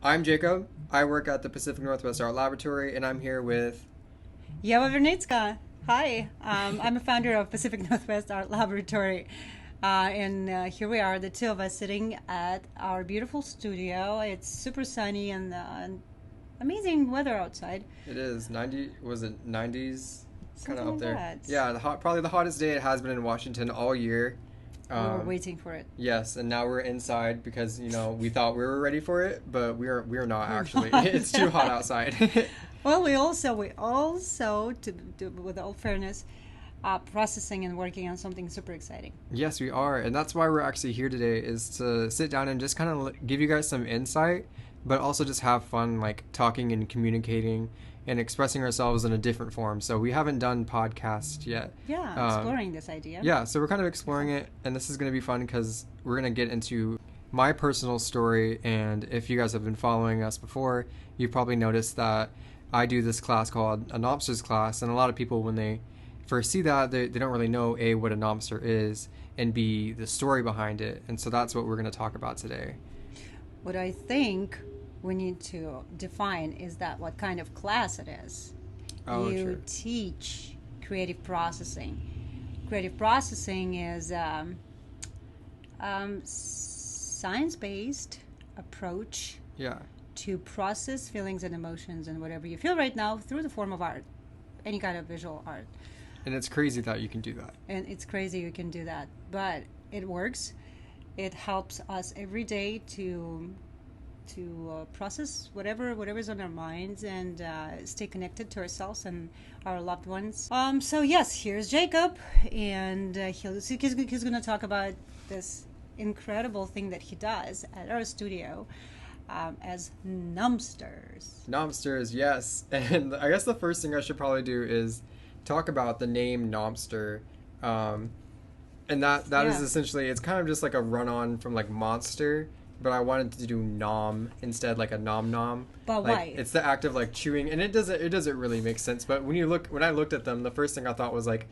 I'm Jacob. I work at the Pacific Northwest Art Laboratory, and I'm here with... Eva Vernitska. Hi, I'm a founder of Pacific Northwest Art Laboratory. And here we are, the two of us sitting at our beautiful studio. It's super sunny and amazing weather outside. It is 90, was it 90s? Kind of Something up there. like that. Yeah, probably the hottest day it has been in Washington all year. We were waiting for it. Yes, and now we're inside because, we thought we were ready for it, but we're not actually. It's too hot outside. Well, we also, with all fairness, processing and working on something super exciting. Yes, we are, and that's why we're actually here today, is to sit down and just kind of give you guys some insight, but also just have fun, like talking and communicating and expressing ourselves in a different form. So we haven't done podcasts yet. Yeah, exploring this idea. Yeah, so we're kind of exploring it, and this is going to be fun because we're going to get into my personal story. And if you guys have been following us before, you probably noticed that I do this class called a Nomsters class, and a lot of people, when they first see that, they don't really know, A, what a Nomster is, and B, the story behind it. And so that's what we're going to talk about today. What I think we need to define is that what kind of class it is. Oh, you true. teach creative processing. Creative processing is science-based approach Yeah. to process feelings and emotions and whatever you feel right now through the form of art, any kind of visual art. And it's crazy that you can do that. And it's crazy you can do that, but it works. It helps us every day to process whatever's on our minds and stay connected to ourselves and our loved ones. So yes, here's Jacob, and he's going to talk about this incredible thing that he does at our studio as Nomsters. Nomsters, yes. And I guess the first thing I should probably do is talk about the name Nomster. And that is essentially, it's kind of just like a run-on from like monster, but I wanted to do nom instead, like a nom nom. But like, why? It's the act of like chewing, and it doesn't really make sense. But when I looked at them, the first thing I thought was like,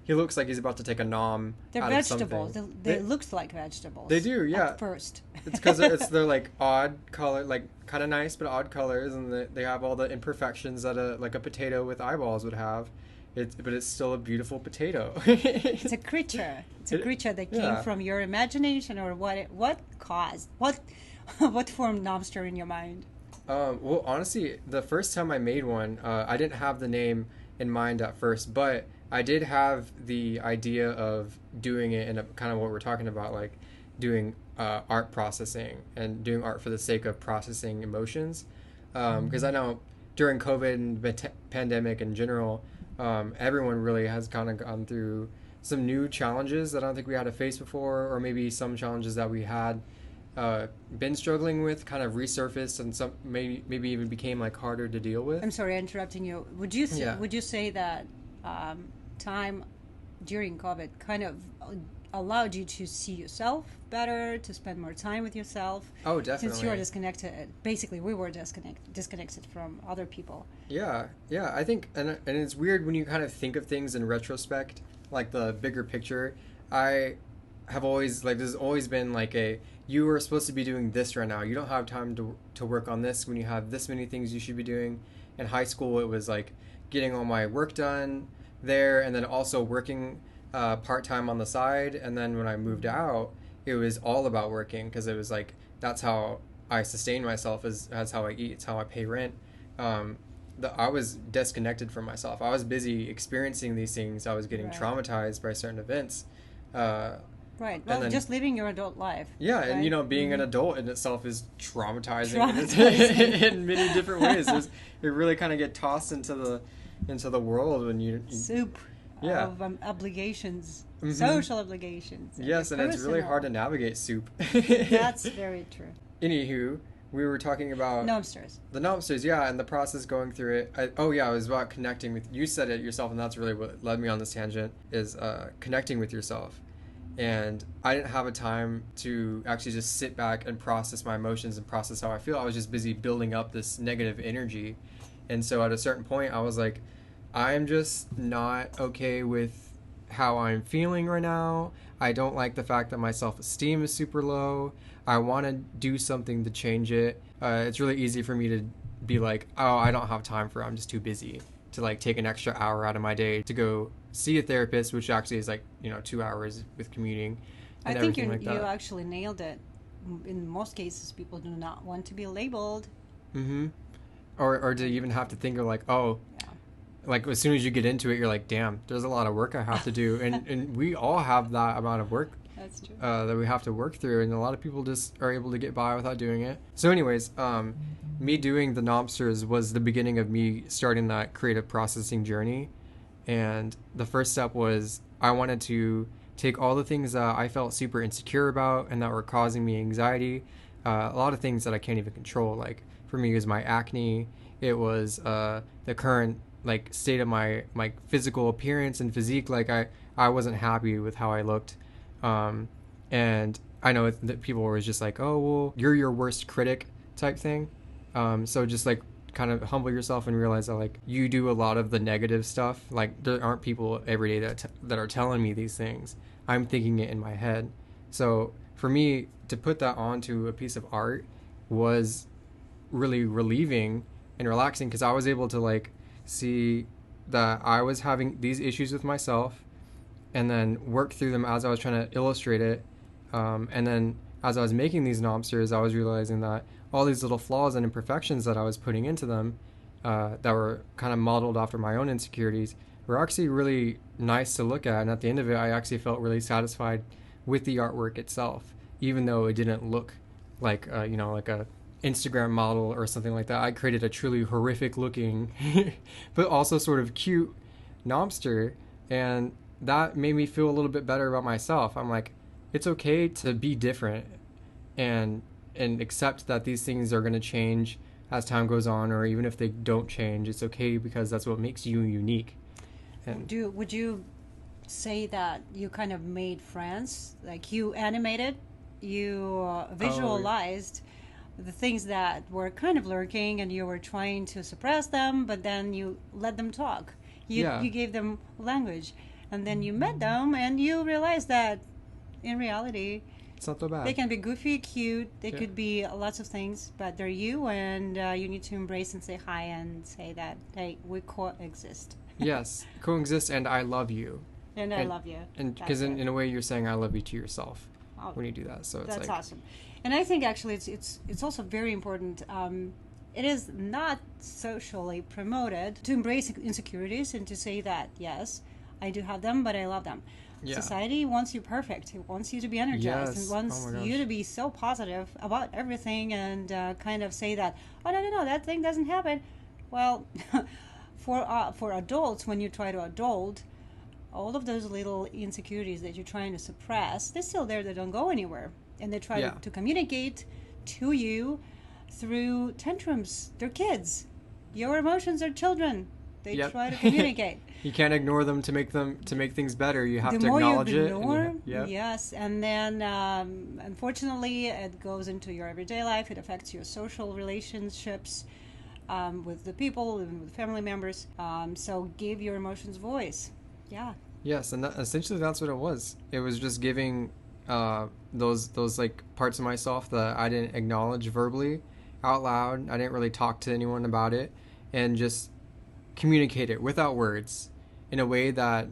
he looks like he's about to take a nom. They're out vegetables. Of something. They look like vegetables. They do, yeah. At first. It's because they're like odd color, like kind of nice but odd colors, and they have all the imperfections that a potato with eyeballs would have. But it's still a beautiful potato. It's a creature. It's a creature that came from your imagination, or what caused what formed Nomster in your mind? Well, honestly, the first time I made one, I didn't have the name in mind at first, but I did have the idea of doing it in a kind of what we're talking about, like doing art processing and doing art for the sake of processing emotions. Because I know during COVID and the pandemic in general, everyone really has kind of gone through some new challenges that I don't think we had to face before, or maybe some challenges that we had been struggling with kind of resurfaced, and some maybe even became like harder to deal with. I'm sorry, interrupting you. Would you say that time during COVID kind of allowed you to see yourself better, to spend more time with yourself? Oh, definitely. Since you are disconnected, basically we were disconnected from other people. Yeah, I think, and it's weird when you kind of think of things in retrospect, like the bigger picture. I have always, like, there's always been like you were supposed to be doing this right now. You don't have time to work on this when you have this many things you should be doing. In high school, it was like getting all my work done there, and then also working part-time on the side. And then when I moved out, it was all about working, because it was like, that's how I sustain myself, as how I eat, it's how I pay rent. I was disconnected from myself. I was busy experiencing these things. I was getting traumatized by certain events. Right. Well, then, just living your adult life. Yeah, right? And being an adult in itself is traumatizing. In many different ways. You really kind of get tossed into the world when you soup of obligations, social obligations. Yes, and it's really hard to navigate soup. That's very true. Anywho, we were talking about Nomsters. The Nomsters, yeah, and the process going through it. It was about connecting with. You said it yourself, and that's really what led me on this tangent, is connecting with yourself. And I didn't have a time to actually just sit back and process my emotions and process how I feel. I was just busy building up this negative energy. And so at a certain point, I was like, I'm just not okay with how I'm feeling right now. I don't like the fact that my self-esteem is super low. I want to do something to change it. It's really easy for me to be like, oh, I don't have time for it. I'm just too busy to like take an extra hour out of my day to go see a therapist, which actually is like, 2 hours with commuting I and think everything like you that. actually nailed it. In most cases, people do not want to be labeled. Mm-hmm. Or to even have to think of like, oh, Yeah. like as soon as you get into it, you're like, damn, there's a lot of work I have to do, and we all have that amount of work That's true. that we have to work through, and a lot of people just are able to get by without doing it. So, anyways, me doing the Nomsters was the beginning of me starting that creative processing journey, and the first step was I wanted to take all the things that I felt super insecure about and that were causing me anxiety, a lot of things that I can't even control. Like for me, it was my acne. It was the current like state of my physical appearance and physique. Like I wasn't happy with how I looked, and I know that people were just like, oh well, you're your worst critic type thing. So just like kind of humble yourself and realize that like you do a lot of the negative stuff. Like there aren't people every day that are telling me these things. I'm thinking it in my head. So for me to put that onto a piece of art was really relieving and relaxing, because I was able to like see that I was having these issues with myself and then work through them as I was trying to illustrate it. And then as I was making these Nomsters, I was realizing that all these little flaws and imperfections that I was putting into them, that were kind of modeled after my own insecurities, were actually really nice to look at. And at the end of it, I actually felt really satisfied with the artwork itself, even though it didn't look like, like a Instagram model or something like that. I created a truly horrific looking, but also sort of cute Nomster, and that made me feel a little bit better about myself. I'm like, it's okay to be different and accept that these things are going to change as time goes on, or even if they don't change, it's okay because that's what makes you unique. And Would you say that you kind of made friends? Like you animated, you visualized the things that were kind of lurking, and you were trying to suppress them, but then you let them talk. yeah, You gave them language, and then you met them, and you realized that in reality it's not so they bad. can be goofy, cute. They Yeah. could be lots of things, but they're you, and you need to embrace and say hi and say that, hey, we coexist. Yes, coexist, and I love you. And I love you. And That's because it. in a way you're saying I love you to yourself Oh, when you do that. So it's that's like, awesome. And I think actually it's also very important. It is not socially promoted to embrace insecurities and to say that yes, I do have them, but I love them. yeah. Society wants you perfect. It wants you to be energized. Yes. It wants Oh my you gosh. to be so positive about everything and kind of say that, oh no, that thing doesn't happen. Well, for adults, when you try to adult, all of those little insecurities that you're trying to suppress, they're still there. They don't go anywhere, and they try Yeah. to communicate to you through tantrums. They're kids. Your emotions are children. They Yep. try to communicate. You can't ignore them to make things better. You have The to more you acknowledge it. ignore, Yep. yes, and then unfortunately it goes into your everyday life. It affects your social relationships with the people and with family members. So give your emotions voice. Yeah. Yes, and essentially that's what it was. It was just giving those like parts of myself that I didn't acknowledge verbally out loud. I didn't really talk to anyone about it, and just communicate it without words in a way that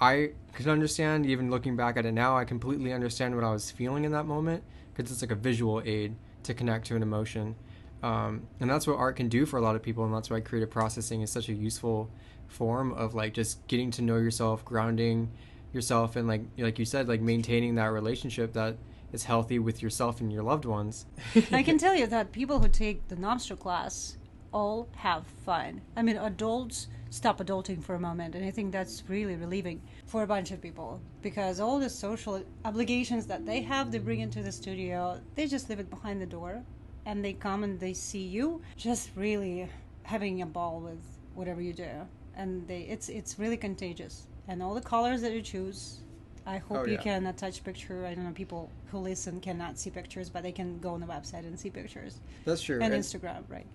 I could understand. Even looking back at it now, I completely understand what I was feeling in that moment, because it's like a visual aid to connect to an emotion. And that's what art can do for a lot of people, and that's why creative processing is such a useful form of like just getting to know yourself, grounding yourself, and like you said, like maintaining that relationship that is healthy with yourself and your loved ones. I can tell you that people who take the Nomster class all have fun. I mean, adults stop adulting for a moment, and I think that's really relieving for a bunch of people, because all the social obligations that they have, they bring into the studio, they just leave it behind the door, and they come and they see you just really having a ball with whatever you do, and it's really contagious. And all the colors that you choose, I hope Oh, you yeah. can attach picture. I don't know, people who listen cannot see pictures, but they can go on the website and see pictures. That's true. And And Instagram, right?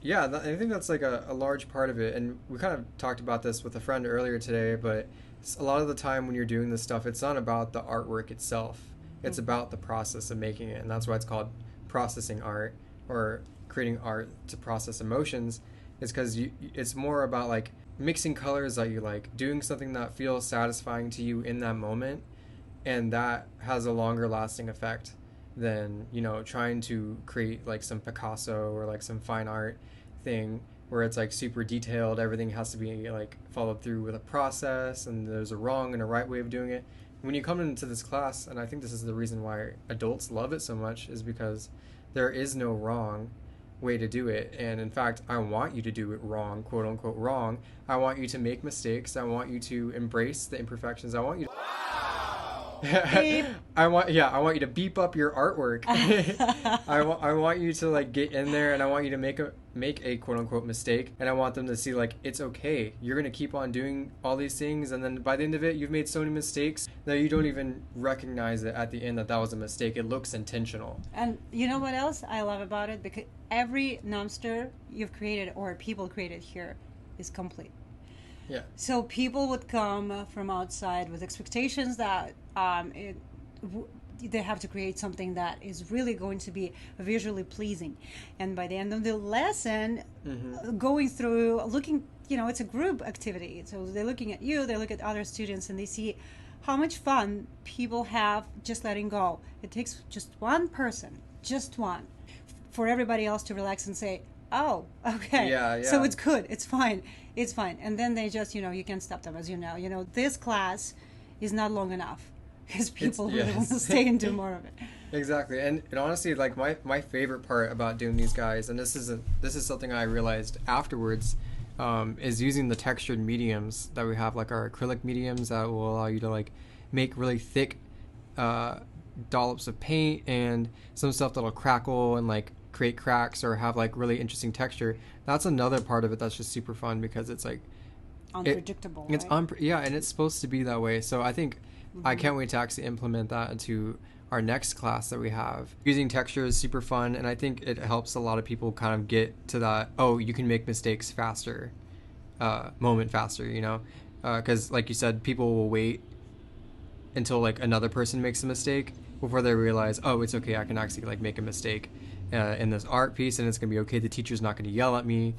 yeah, I think that's like a large part of it. And we kind of talked about this with a friend earlier today, but a lot of the time when you're doing this stuff, it's not about the artwork itself. It's about the process of making it. And that's why it's called processing art. or creating art to process emotions is because it's more about like mixing colors that you like, doing something that feels satisfying to you in that moment, and that has a longer lasting effect than, you know, trying to create like some Picasso or like some fine art thing where it's like super detailed, everything has to be like followed through with a process, and there's a wrong and a right way of doing it. When you come into this class, and I think this is the reason why adults love it so much, is because there is no wrong way to do it. And in fact, I want you to do it wrong, quote unquote wrong. I want you to make mistakes. I want you to embrace the imperfections. I want you to I want you to beep up your artwork. I want you to like get in there, and I want you to make a quote unquote mistake, and I want them to see like it's okay. You're gonna keep on doing all these things, and then by the end of it, you've made so many mistakes that you don't even recognize it at the end that was a mistake. It looks intentional. And you know what else I love about it? Because every Nomster you've created or people created here is complete. Yeah. So people would come from outside with expectations that they have to create something that is really going to be visually pleasing. And by the end of the lesson, going through, looking, you know, it's a group activity. So they're looking at you, they look at other students, and they see how much fun people have just letting go. It takes just one person, just one, for everybody else to relax and say, oh, okay. Yeah. So it's good. It's fine. It's fine. And then they just, you know, you can't stop them, as you know. You know, this class is not long enough because people really want to stay and do more of it. Exactly. And honestly, like my favorite part about doing these guys, and this is something I realized afterwards, is using the textured mediums that we have, like our acrylic mediums that will allow you to like make really thick dollops of paint and some stuff that'll crackle and like create cracks or have like really interesting texture. That's another part of it that's just super fun because it's like unpredictable. It's right? And it's supposed to be that way. So I think I can't wait to actually implement that into our next class that we have. Using texture is super fun, and I think it helps a lot of people kind of get to that, oh, you can make mistakes faster, moment faster, you know? Because like you said, people will wait until like another person makes a mistake before they realize, oh, it's okay, I can actually like make a mistake in this art piece, and it's gonna be okay. The teacher's not gonna yell at me,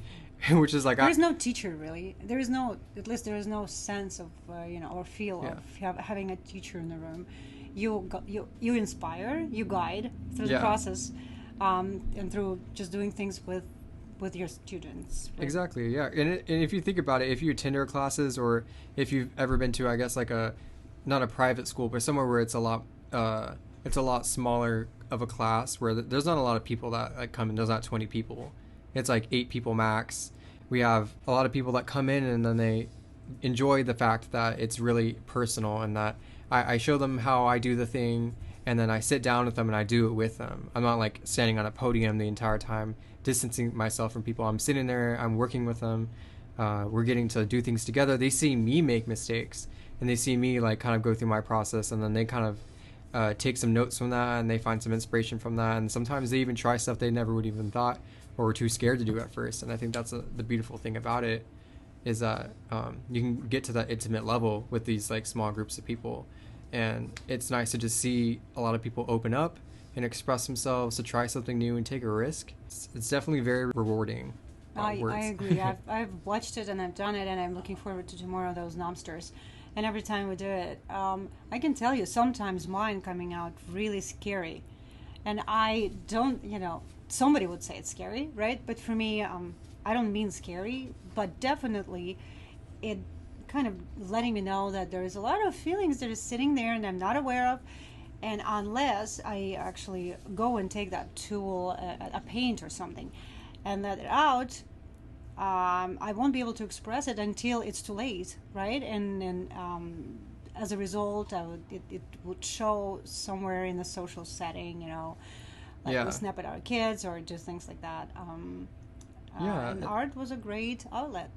which is like there's no teacher really. There is no, at least there is no sense of you know, or feel of having a teacher in the room. You inspire, you guide through the process, and through just doing things with your students. Right? Exactly, yeah. And if you think about it, if you attend our classes, or if you've ever been to, I guess, like not a private school, but somewhere where it's a lot smaller of a class, where there's not a lot of people that like come in. There's not 20 people. It's like 8 people max. We have a lot of people that come in, and then they enjoy the fact that it's really personal, and that I show them how I do the thing, and then I sit down with them and I do it with them. I'm not like standing on a podium the entire time, distancing myself from people. I'm sitting there, I'm working with them. We're getting to do things together. They see me make mistakes, and they see me like kind of go through my process, and then they kind of take some notes from that, and they find some inspiration from that, and sometimes they even try stuff they never would even thought or were too scared to do at first. And I think that's the beautiful thing about it, is that you can get to that intimate level with these like small groups of people, and it's nice to just see a lot of people open up and express themselves, to try something new and take a risk. It's definitely very rewarding. I agree. I've watched it and I've done it, and I'm looking forward to tomorrow those Nomsters. And every time we do it, I can tell you sometimes mine coming out really scary. And I don't, you know, somebody would say it's scary, right? But for me, I don't mean scary, but definitely it kind of letting me know that there is a lot of feelings that are sitting there and I'm not aware of. And unless I actually go and take that tool, a paint or something, and let it out, I won't be able to express it until it's too late, right? And as a result, it would show somewhere in the social setting, you know, like we snap at our kids or just things like that. And art was a great outlet.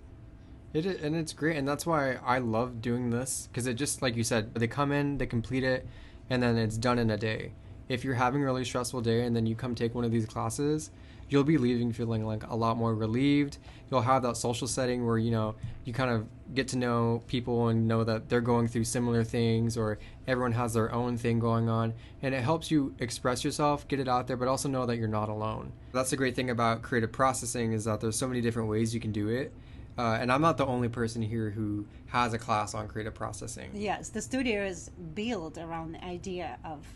And it's great, and that's why I love doing this, because it just, like you said, they come in, they complete it, and then it's done in a day. If you're having a really stressful day and then you come take one of these classes, you'll be leaving feeling like a lot more relieved. You'll have that social setting where, you know, you kind of get to know people and know that they're going through similar things, or everyone has their own thing going on. And it helps you express yourself, get it out there, but also know that you're not alone. That's the great thing about creative processing, is that there's so many different ways you can do it. And I'm not the only person here who has a class on creative processing. Yes, the studio is built around the idea of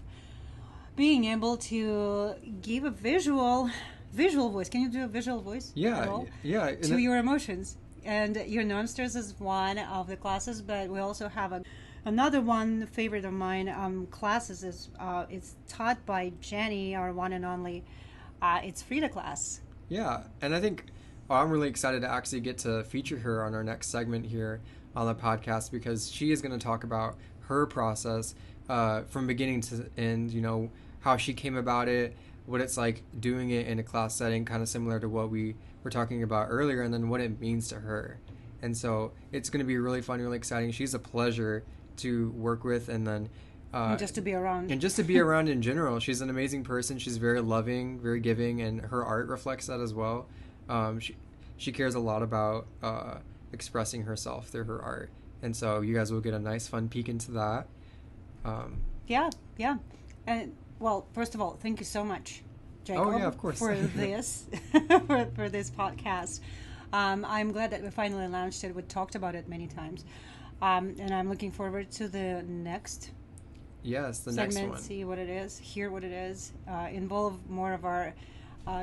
being able to give a visual voice. Can you do a visual voice? Yeah, yeah. To your emotions. And your Nomsters is one of the classes, but we also have another one favorite of mine. Classes is it's taught by Jenny, our one and only. It's Frida class. Yeah, and I think I'm really excited to actually get to feature her on our next segment here on the podcast, because she is going to talk about her process from beginning to end, you know, how she came about it, what it's like doing it in a class setting, kind of similar to what we were talking about earlier, and then what it means to her. And so it's going to be really fun, really exciting. She's a pleasure to work with, and then And just to be around. and just to be around in general. She's an amazing person. She's very loving, very giving, and her art reflects that as well. She cares a lot about expressing herself through her art, and so you guys will get a nice, fun peek into that. Yeah. And well, first of all, thank you so much, Jakob, Oh yeah, of course. for this for this podcast. I'm glad that we finally launched it. We talked about it many times, and I'm looking forward to the next Yes, the segment. next one. See what it is, hear what it is, involve more of our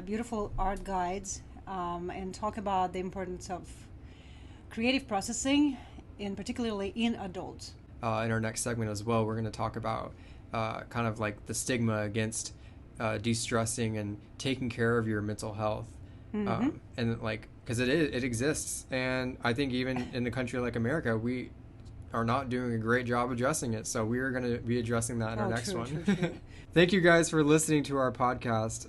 beautiful art guides, and talk about the importance of creative processing, and particularly in adults. In our next segment as well, we're going to talk about kind of like the stigma against de-stressing and taking care of your mental health. And like, because it exists, and I think even in a country like America, we are not doing a great job addressing it, so we are going to be addressing that in our next one. True. Thank you guys for listening to our podcast.